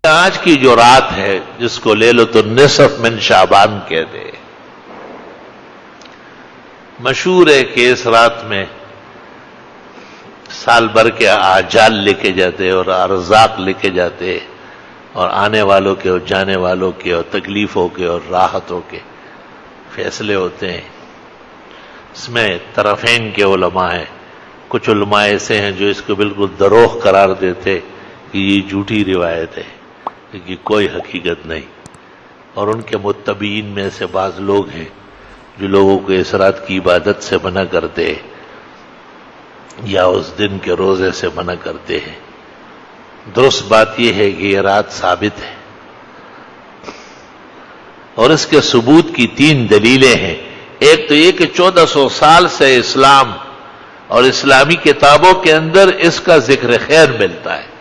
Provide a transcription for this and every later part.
آج کی جو رات ہے جس کو لیلۃ النصف من شعبان کہتے ہیں، مشہور ہے کہ اس رات میں سال بھر کے آجال لکھے جاتے اور ارزاق لکھے جاتے اور آنے والوں کے اور جانے والوں کے اور تکلیفوں کے اور راحتوں کے فیصلے ہوتے ہیں۔ اس میں طرفین کے علماء ہیں، کچھ علماء ایسے ہیں جو اس کو بالکل دروغ قرار دیتے کہ یہ جھوٹی روایت ہے، کہ کوئی حقیقت نہیں، اور ان کے متبعین میں سے بعض لوگ ہیں جو لوگوں کو اس رات کی عبادت سے منع کرتے ہیں یا اس دن کے روزے سے منع کرتے ہیں۔ درست بات یہ ہے کہ یہ رات ثابت ہے، اور اس کے ثبوت کی 3 دلیلیں ہیں۔ ایک تو یہ کہ 1400 سال سے اسلام اور اسلامی کتابوں کے اندر اس کا ذکر خیر ملتا ہے۔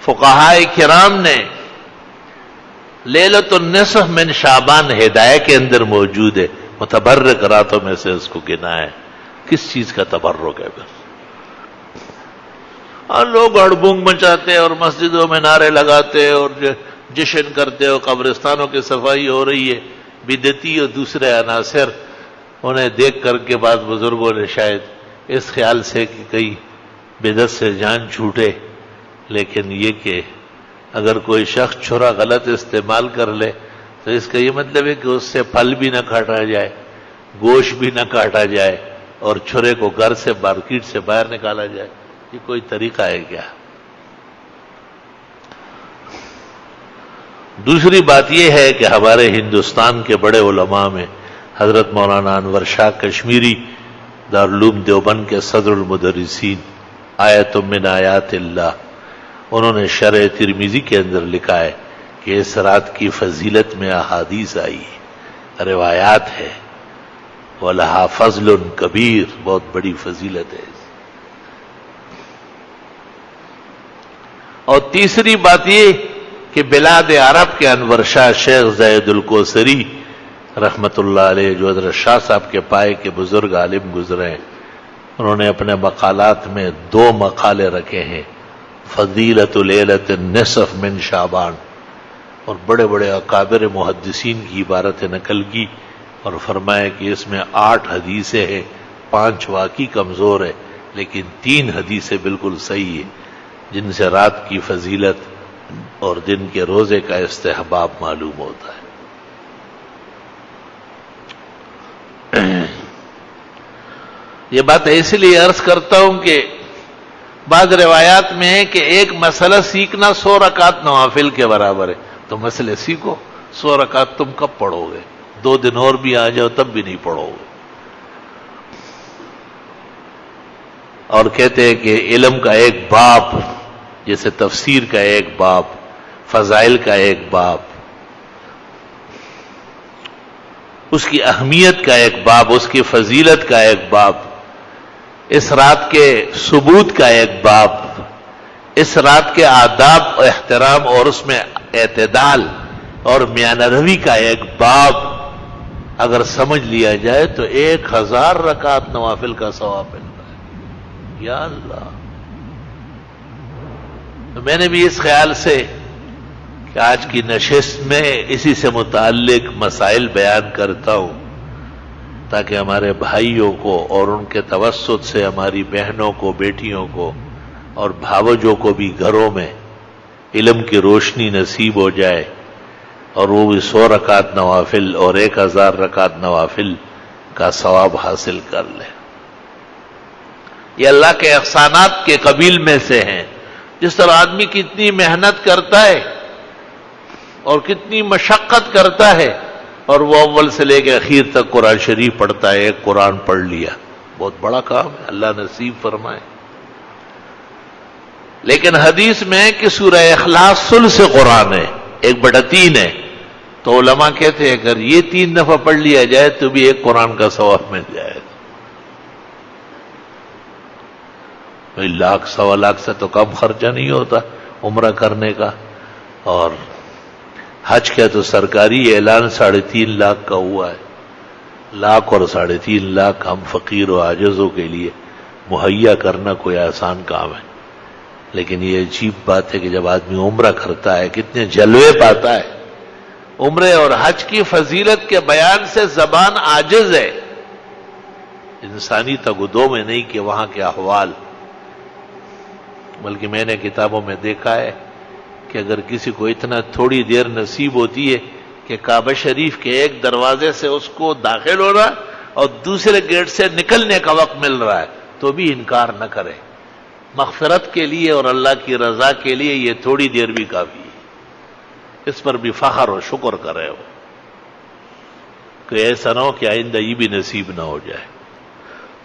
فقہائے کرام نے لیلۃ النصف من شعبان ہدایہ کے اندر موجود ہے، متبرک راتوں میں سے اس کو گنا ہے۔ کس چیز کا تبرک ہے پھر؟ اور لوگ ہڑبنگ مچاتے اور مسجدوں میں نعرے لگاتے اور جشن کرتے اور قبرستانوں کی صفائی ہو رہی ہے، بدعتی اور دوسرے عناصر انہیں دیکھ کر کے بعض بزرگوں نے شاید اس خیال سے کہ کئی بدعت سے جان چھوٹے، لیکن یہ کہ اگر کوئی شخص چھرا غلط استعمال کر لے تو اس کا یہ مطلب ہے کہ اس سے پھل بھی نہ کاٹا جائے، گوشت بھی نہ کاٹا جائے اور چھرے کو گھر سے مارکیٹ سے باہر نکالا جائے۔ یہ کوئی طریقہ ہے کیا؟ دوسری بات یہ ہے کہ ہمارے ہندوستان کے بڑے علماء میں حضرت مولانا انور شاہ کشمیری دارالعلوم دیوبند کے صدر المدرسین، آیت من آیات اللہ، انہوں نے شرح ترمذی کے اندر لکھا ہے کہ اس رات کی فضیلت میں احادیث آئی ہے، روایات ہے، وَلَهَا فَضْلٌ کبیر، بہت بڑی فضیلت ہے۔ اور تیسری بات یہ کہ بلاد عرب کے انور شاہ شیخ زید الکوثری رحمت اللہ علیہ، جو حضرت شاہ صاحب کے پائے کے بزرگ عالم گزرے ہیں، انہوں نے اپنے مقالات میں 2 مقالے رکھے ہیں، فضیلت لیلۃ النصف من شعبان، اور بڑے بڑے اکابر محدثین کی عبارتیں نقل کی اور فرمایا کہ اس میں 8 حدیثیں ہیں، 5 واقعی کمزور ہے لیکن 3 حدیثیں بالکل صحیح ہیں، جن سے رات کی فضیلت اور دن کے روزے کا استحباب معلوم ہوتا ہے۔ یہ بات اس لیے عرض کرتا ہوں کہ بعض روایات میں ہے کہ ایک مسئلہ سیکھنا 100 رکعت نوافل کے برابر ہے، تو مسئلے سیکھو، 100 رکعت تم کب پڑھو گے؟ 2 دن اور بھی آ جاؤ تب بھی نہیں پڑھو گے۔ اور کہتے ہیں کہ علم کا ایک باب، جیسے تفسیر کا ایک باب، فضائل کا ایک باب، اس کی اہمیت کا ایک باب، اس کی فضیلت کا ایک باب، اس رات کے ثبوت کا ایک باب، اس رات کے آداب و احترام اور اس میں اعتدال اور میانہ روی کا ایک باب اگر سمجھ لیا جائے تو 1000 رکعت نوافل کا ثواب ملتا ہے۔ یا اللہ! تو میں نے بھی اس خیال سے کہ آج کی نشست میں اسی سے متعلق مسائل بیان کرتا ہوں تاکہ ہمارے بھائیوں کو اور ان کے توسط سے ہماری بہنوں کو، بیٹیوں کو اور بھاوجوں کو بھی گھروں میں علم کی روشنی نصیب ہو جائے اور وہ بھی 100 رکعت نوافل اور 1000 رکعت نوافل کا ثواب حاصل کر لے۔ یہ اللہ کے احسانات کے قبیل میں سے ہیں۔ جس طرح آدمی کتنی محنت کرتا ہے اور کتنی مشقت کرتا ہے اور وہ اول سے لے کے اخیر تک قرآن شریف پڑھتا ہے، ایک قرآن پڑھ لیا، بہت بڑا کام ہے، اللہ نصیب فرمائے۔ لیکن حدیث میں کہ سورہ اخلاص ثلث قرآن ہے، 1/3 ہے، تو علماء کہتے ہیں اگر یہ 3 دفعہ پڑھ لیا جائے تو بھی ایک قرآن کا ثواب مل جائے گا۔ 1 لاکھ 1.25 لاکھ سے تو کم خرچہ نہیں ہوتا عمرہ کرنے کا، اور حج کا تو سرکاری اعلان 3.5 لاکھ کا ہوا ہے۔ 1 لاکھ اور 3.5 لاکھ ہم فقیر و عاجزوں کے لیے مہیا کرنا کوئی آسان کام ہے؟ لیکن یہ عجیب بات ہے کہ جب آدمی عمرہ کرتا ہے کتنے جلوے پاتا ہے. عمرے اور حج کی فضیلت کے بیان سے زبان عاجز ہے، انسانی تگدو میں نہیں کہ وہاں کے احوال. بلکہ میں نے کتابوں میں دیکھا ہے کہ اگر کسی کو اتنا تھوڑی دیر نصیب ہوتی ہے کہ کعبہ شریف کے ایک دروازے سے اس کو داخل ہو رہا ہے اور دوسرے گیٹ سے نکلنے کا وقت مل رہا ہے تو بھی انکار نہ کرے. مغفرت کے لیے اور اللہ کی رضا کے لیے یہ تھوڑی دیر بھی کافی ہے. اس پر بھی فخر و شکر کرے ہو کہ ایسا نہ ہو کہ آئندہ یہ بھی نصیب نہ ہو جائے.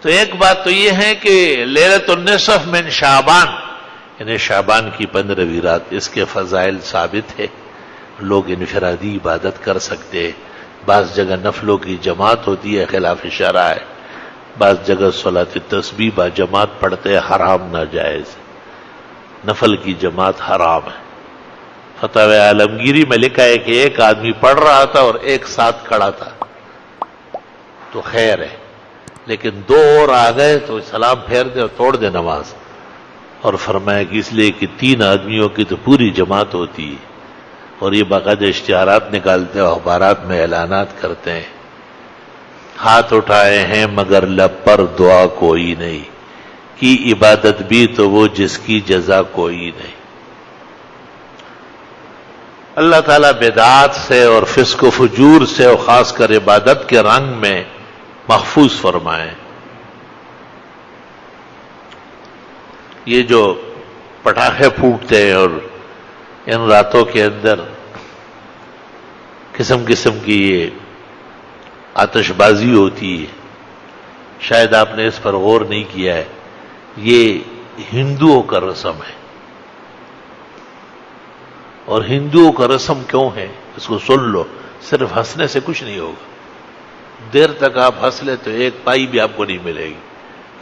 تو ایک بات تو یہ ہے کہ لیلۃ النصف من شعبان، یعنی شعبان کی 15ویں رات، اس کے فضائل ثابت ہے. لوگ انفرادی عبادت کر سکتے، بعض جگہ نفلوں کی جماعت ہوتی ہے، خلاف شرع ہے. بعض جگہ صلاۃ التسبیح با جماعت پڑھتے، حرام ناجائز. نفل کی جماعت حرام ہے. فتاوی عالمگیری میں لکھا ہے کہ ایک آدمی پڑھ رہا تھا اور ایک ساتھ کھڑا تھا تو خیر ہے، لیکن دو اور آ گئے تو سلام پھیر دے اور توڑ دے نماز. اور فرمایا کہ اس لیے کہ 3 آدمیوں کی تو پوری جماعت ہوتی ہے، اور یہ باقاعدہ اشتہارات نکالتے ہیں، اخبارات میں اعلانات کرتے ہیں، ہاتھ اٹھائے ہیں مگر لب پر دعا کوئی نہیں، کی عبادت بھی تو وہ جس کی جزا کوئی نہیں. اللہ تعالیٰ بدعات سے اور فسق و فجور سے اور خاص کر عبادت کے رنگ میں محفوظ فرمائیں. یہ جو پٹاخے پھوٹتے ہیں اور ان راتوں کے اندر قسم قسم کی یہ آتش بازی ہوتی ہے، شاید آپ نے اس پر غور نہیں کیا ہے. یہ ہندوؤں کا رسم ہے. اور ہندوؤں کا رسم کیوں ہے اس کو سن لو. صرف ہنسنے سے کچھ نہیں ہوگا. دیر تک آپ ہنس لے تو ایک پائی بھی آپ کو نہیں ملے گی.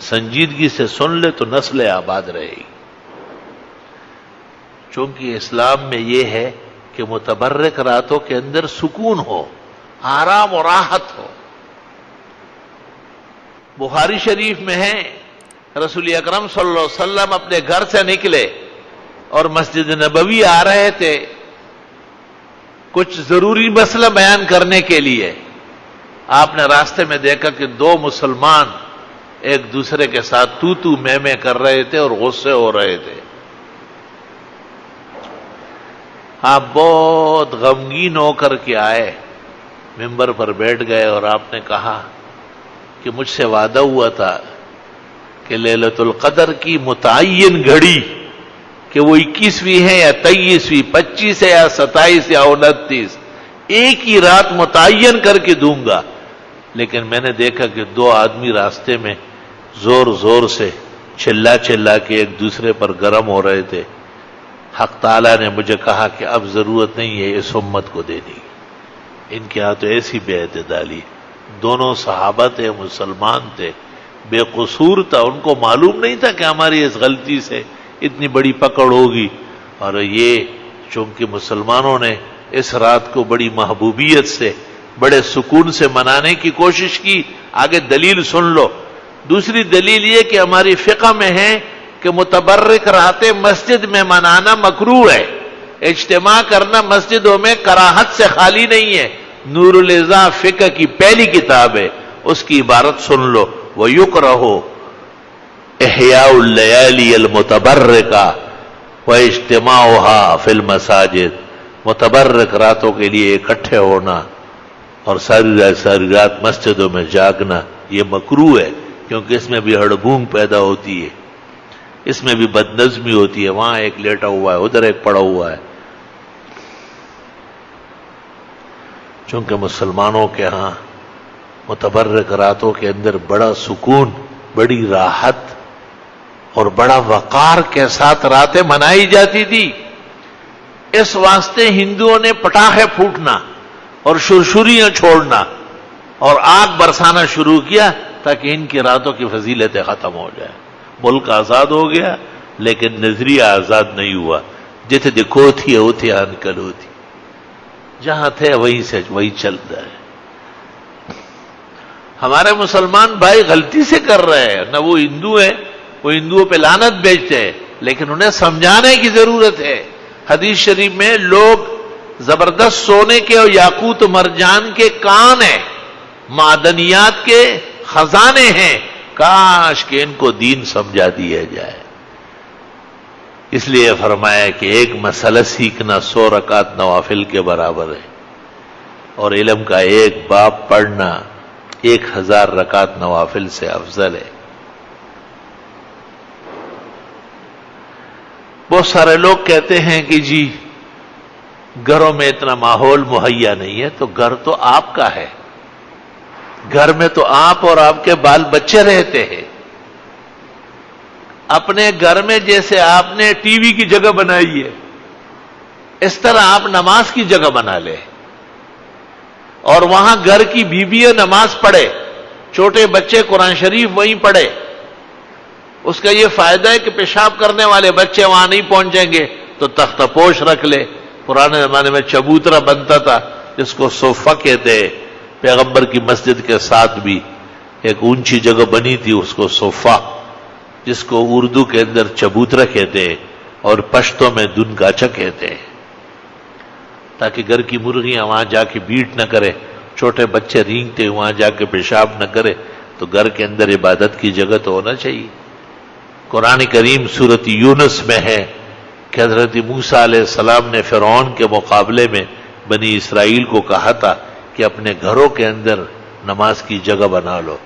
سنجیدگی سے سن لے تو نسل آباد رہے گی. چونکہ اسلام میں یہ ہے کہ متبرک راتوں کے اندر سکون ہو، آرام اور راحت ہو. بخاری شریف میں ہے رسول اکرم صلی اللہ علیہ وسلم اپنے گھر سے نکلے اور مسجد نبوی آ رہے تھے کچھ ضروری مسئلہ بیان کرنے کے لیے. آپ نے راستے میں دیکھا کہ 2 مسلمان ایک دوسرے کے ساتھ تو میں کر رہے تھے اور غصے ہو رہے تھے. آپ بہت غمگین ہو کر کے آئے، ممبر پر بیٹھ گئے اور آپ نے کہا کہ مجھ سے وعدہ ہوا تھا کہ لیلۃ القدر کی متعین گھڑی کہ وہ 21ویں ہے یا 23ویں، 25 ہے یا 27 یا 29، ایک ہی رات متعین کر کے دوں گا. لیکن میں نے دیکھا کہ 2 آدمی راستے میں زور زور سے چلا کے ایک دوسرے پر گرم ہو رہے تھے. حق تعالیٰ نے مجھے کہا کہ اب ضرورت نہیں ہے اس امت کو دینے کی. ان کے ہاں تو ایسی بے اعتدالی. دونوں صحابہ تھے، مسلمان تھے، بے قصور تھا. ان کو معلوم نہیں تھا کہ ہماری اس غلطی سے اتنی بڑی پکڑ ہوگی. اور یہ چونکہ مسلمانوں نے اس رات کو بڑی محبوبیت سے، بڑے سکون سے منانے کی کوشش کی. آگے دلیل سن لو. دوسری دلیل یہ کہ ہماری فقہ میں ہے کہ متبرک راتیں مسجد میں منانا مکروہ ہے. اجتماع کرنا مسجدوں میں کراہت سے خالی نہیں ہے. نور الاضاء فقہ کی پہلی کتاب ہے، اس کی عبارت سن لو. وَيُكْرَهُ احیاء اللیالی المتبرکہ واجتماعها فی المساجد. متبرک راتوں کے لیے اکٹھے ہونا اور ساری رات مسجدوں میں جاگنا یہ مکروہ ہے، کیونکہ اس میں بھی ہڑبونگ پیدا ہوتی ہے، اس میں بھی بدنظمی ہوتی ہے. وہاں ایک لیٹا ہوا ہے، ادھر ایک پڑا ہوا ہے. چونکہ مسلمانوں کے ہاں متبرک راتوں کے اندر بڑا سکون، بڑی راحت اور بڑا وقار کے ساتھ راتیں منائی جاتی تھی. اس واسطے ہندوؤں نے پٹاخے پھوٹنا اور شرشریاں چھوڑنا اور آگ برسانا شروع کیا تاکہ ان کی راتوں کی فضیلتیں ختم ہو جائے. ملک آزاد ہو گیا لیکن نظریہ آزاد نہیں ہوا. جتنے دکھو تھی اوتھے انکل ہوتی، جہاں تھے وہی چلتا ہے. ہمارے مسلمان بھائی غلطی سے کر رہے ہیں، نہ وہ ہندو ہیں، وہ ہندوؤں پہ لعنت بیچتے ہیں، لیکن انہیں سمجھانے کی ضرورت ہے۔ حدیث شریف میں لوگ زبردست سونے کے اور یاقوت و مرجان کے کان ہیں، معدنیات کے خزانے ہیں، کاش کہ ان کو دین سمجھا دیا جائے۔ اس لیے فرمایا کہ ایک مسئلہ سیکھنا 100 رکعت نوافل کے برابر ہے، اور علم کا ایک باب پڑھنا 1000 رکعت نوافل سے افضل ہے۔ بہت سارے لوگ کہتے ہیں کہ جی گھروں میں اتنا ماحول مہیا نہیں ہے، تو گھر تو آپ کا ہے، گھر میں تو آپ اور آپ کے بال بچے رہتے ہیں۔ اپنے گھر میں جیسے آپ نے ٹی وی کی جگہ بنائی ہے، اس طرح آپ نماز کی جگہ بنا لیں، اور وہاں گھر کی بیویاں نماز پڑھے، چھوٹے بچے قرآن شریف وہیں پڑھے۔ اس کا یہ فائدہ ہے کہ پیشاب کرنے والے بچے وہاں نہیں پہنچیں گے، تو تخت پوش رکھ لے۔ پرانے زمانے میں چبوترا بنتا تھا جس کو صوفہ کہتے ہیں، پیغمبر کی مسجد کے ساتھ بھی ایک اونچی جگہ بنی تھی، اس کو صوفہ، جس کو اردو کے اندر چبوترا کہتے ہیں اور پشتوں میں دن گاچا کہتے ہیں، تاکہ گھر کی مرغیاں وہاں جا کے بیٹ نہ کرے، چھوٹے بچے رینگتے وہاں جا کے پیشاب نہ کرے۔ تو گھر کے اندر عبادت کی جگہ تو ہونا چاہیے۔ قرآن کریم سورۃ یونس میں ہے کہ حضرت موسیٰ علیہ السلام نے فرعون کے مقابلے میں بنی اسرائیل کو کہا تھا کہ اپنے گھروں کے اندر نماز کی جگہ بنا لو۔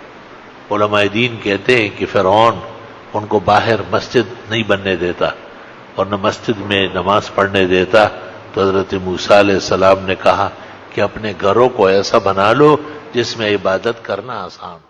علماء دین کہتے ہیں کہ فرعون ان کو باہر مسجد نہیں بننے دیتا اور نہ مسجد میں نماز پڑھنے دیتا، تو حضرت موسیٰ علیہ السلام نے کہا کہ اپنے گھروں کو ایسا بنا لو جس میں عبادت کرنا آسان ہو۔